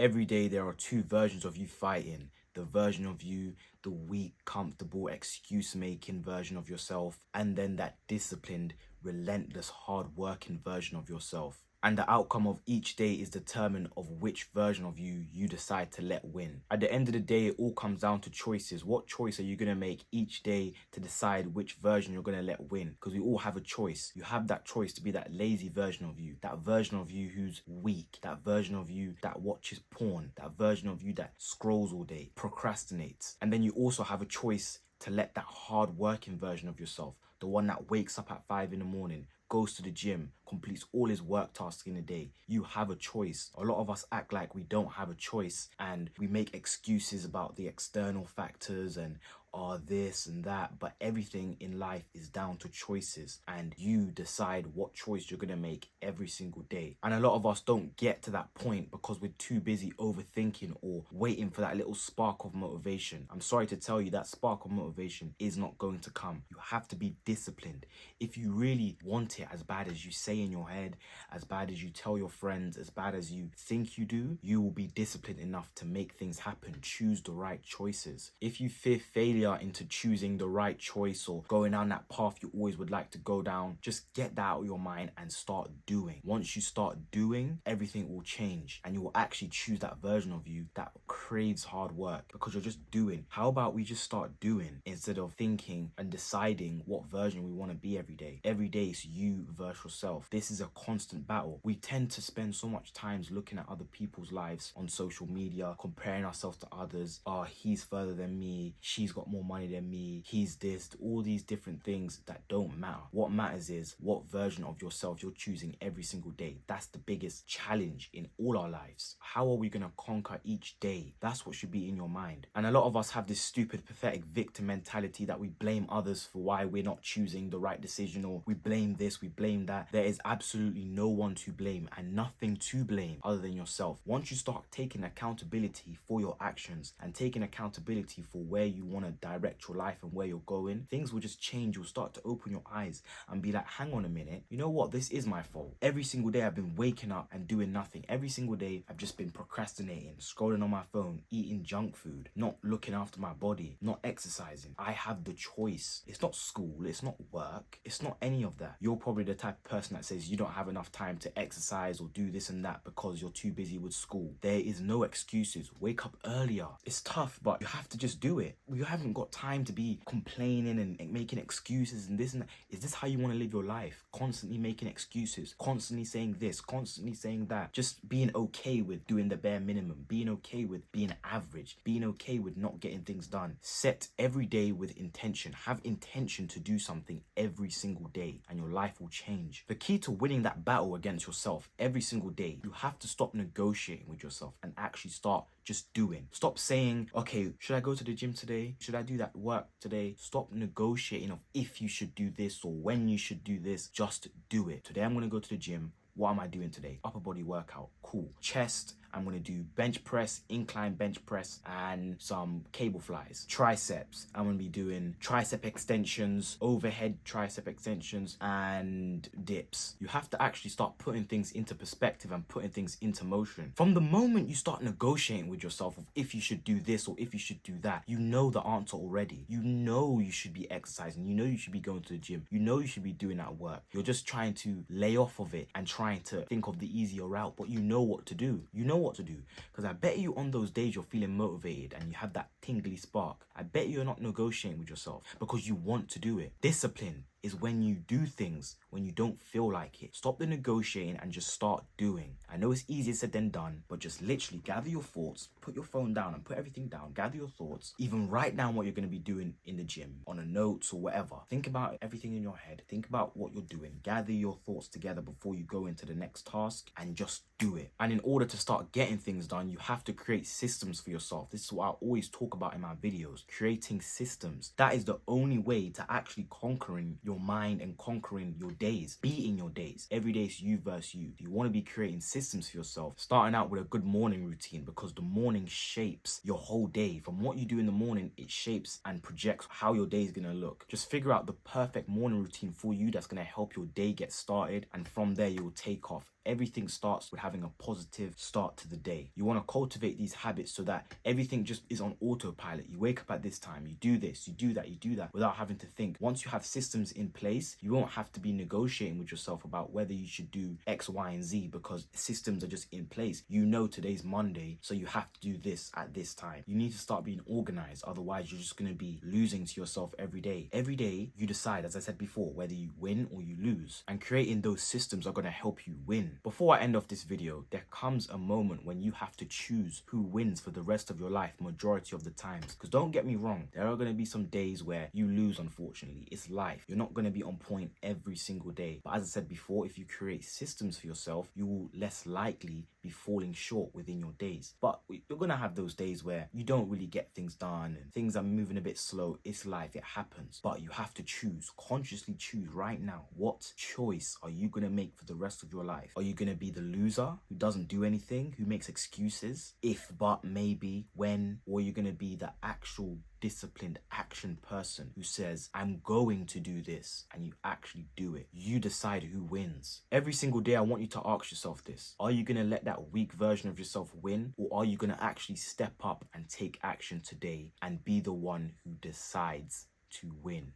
Every day there are two versions of you fighting. The version of you, the weak, comfortable, excuse-making version of yourself, and then that disciplined, relentless, hard-working version of yourself. And the outcome of each day is determined of which version of you decide to let win. At the end of the day, it all comes down to choices. What choice are you going to make each day to decide which version you're going to let win? Because we all have a choice. You have that choice to be that lazy version of you, that version of you who's weak, that version of you that watches porn, that version of you that scrolls all day, procrastinates. And then you also have a choice to let that hard-working version of yourself, the one that wakes up at 5 in the morning, goes to the gym, completes all his work tasks in a day. You have a choice. A lot of us act like we don't have a choice, and we make excuses about the external factors and this and that, but everything in life is down to choices, and you decide what choice you're gonna make every single day. And a lot of us don't get to that point because we're too busy overthinking or waiting for that little spark of motivation. I'm sorry to tell you, that spark of motivation is not going to come. You have to be disciplined. If you really want it as bad as you say in your head, as bad as you tell your friends, as bad as you think you do, you will be disciplined enough to make things happen. Choose the right choices. If you fear failure into choosing the right choice or going down that path you always would like to go down, just get that out of your mind and start doing. Once you start doing, everything will change, and you will actually choose that version of you that craves hard work because you're just doing. How about we just start doing instead of thinking and deciding what version we want to be every day? Every day it's you versus yourself. This is a constant battle. We tend to spend so much time looking at other people's lives on social media, comparing ourselves to others. He's further than me, she's got more money than me, he's this, all these different things that don't matter. What matters is what version of yourself you're choosing every single day. That's the biggest challenge in all our lives. How are we going to conquer each day? That's what should be in your mind. And a lot of us have this stupid, pathetic victim mentality that we blame others for why we're not choosing the right decision, or we blame this, we blame that. There is absolutely no one to blame and nothing to blame other than yourself. Once you start taking accountability for your actions and taking accountability for where you want to direct your life and where you're going, things will just change. You'll start to open your eyes and be like, hang on a minute, you know what, this is my fault. Every single day I've been waking up and doing nothing. Every single day I've just been procrastinating, scrolling on my phone, eating junk food, not looking after my body, not exercising. I have the choice. It's not school, it's not work, it's not any of that. You're probably the type of person that says you don't have enough time to exercise or do this and that because you're too busy with school. There is no excuses. Wake up earlier. It's tough, but you have to just do it. You haven't got time to be complaining and making excuses and this and that. Is this how you want to live your life? Constantly making excuses, constantly saying this, constantly saying that. Just being okay with doing the bare minimum, being okay with being average, being okay with not getting things done. Set every day with intention. Have intention to do something every single day, and your life will change. The key to winning that battle against yourself every single day, you have to stop negotiating with yourself and actually start just doing. Stop saying, okay, should I go to the gym today? Should I do that work today? Stop negotiating of if you should do this or when you should do this. Just do it. Today I'm going to go to the gym. What am I doing today? Upper body workout. Cool. Chest, I'm going to do bench press, incline bench press, and some cable flies. Triceps, I'm going to be doing tricep extensions, overhead tricep extensions, and dips. You have to actually start putting things into perspective and putting things into motion. From the moment you start negotiating with yourself of if you should do this or if you should do that, you know the answer already. You know you should be exercising. You know you should be going to the gym. You know you should be doing that work. You're just trying to lay off of it and trying to think of the easier route, but you know what to do. You know what to do, because I bet you on those days you're feeling motivated and you have that tingly spark, I bet you're not negotiating with yourself because you want to do it. Discipline is when you do things when you don't feel like it. Stop the negotiating and just start doing. I know it's easier said than done, but just literally gather your thoughts, put your phone down and put everything down, gather your thoughts, even write down what you're going to be doing in the gym on a note or whatever. Think about everything in your head, think about what you're doing, gather your thoughts together before you go into the next task and just do it. And in order to start getting things done, you have to create systems for yourself. This is what I always talk about in my videos, creating systems. That is the only way to actually conquering your mind and conquering your days, beating your days. Every day is you versus you. You want to be creating systems for yourself, starting out with a good morning routine, because the morning shapes your whole day. From what you do in the morning, it shapes and projects how your day is going to look. Just figure out the perfect morning routine for you that's going to help your day get started, and from there you will take off everything starts with having a positive start to the day. You want to cultivate these habits so that everything just is on autopilot. You wake up at this time, you do this, you do that, you do that without having to think. Once you have systems in place, you won't have to be negotiating with yourself about whether you should do X, Y, and Z, because systems are just in place. You know today's Monday, so you have to do this at this time. You need to start being organized, otherwise you're just going to be losing to yourself every day. Every day you decide, as I said before, whether you win or you lose, and creating those systems are going to help you win. Before I end off this video, there comes a moment when you have to choose who wins for the rest of your life, majority of the times. Because don't get me wrong, there are going to be some days where you lose, unfortunately. It's life. You're not going to be on point every single day. But as I said before, if you create systems for yourself, you will less likely be falling short within your days. But you're going to have those days where you don't really get things done and things are moving a bit slow. It's life. It happens. But you have to choose, consciously choose right now. What choice are you going to make for the rest of your life? Are you going to be the loser who doesn't do anything, who makes excuses, if, but, maybe, when? Or are you going to be the actual disciplined action person who says, I'm going to do this, and you actually do it? You decide who wins. Every single day I want you to ask yourself this: are you going to let that weak version of yourself win, or are you going to actually step up and take action today and be the one who decides to win?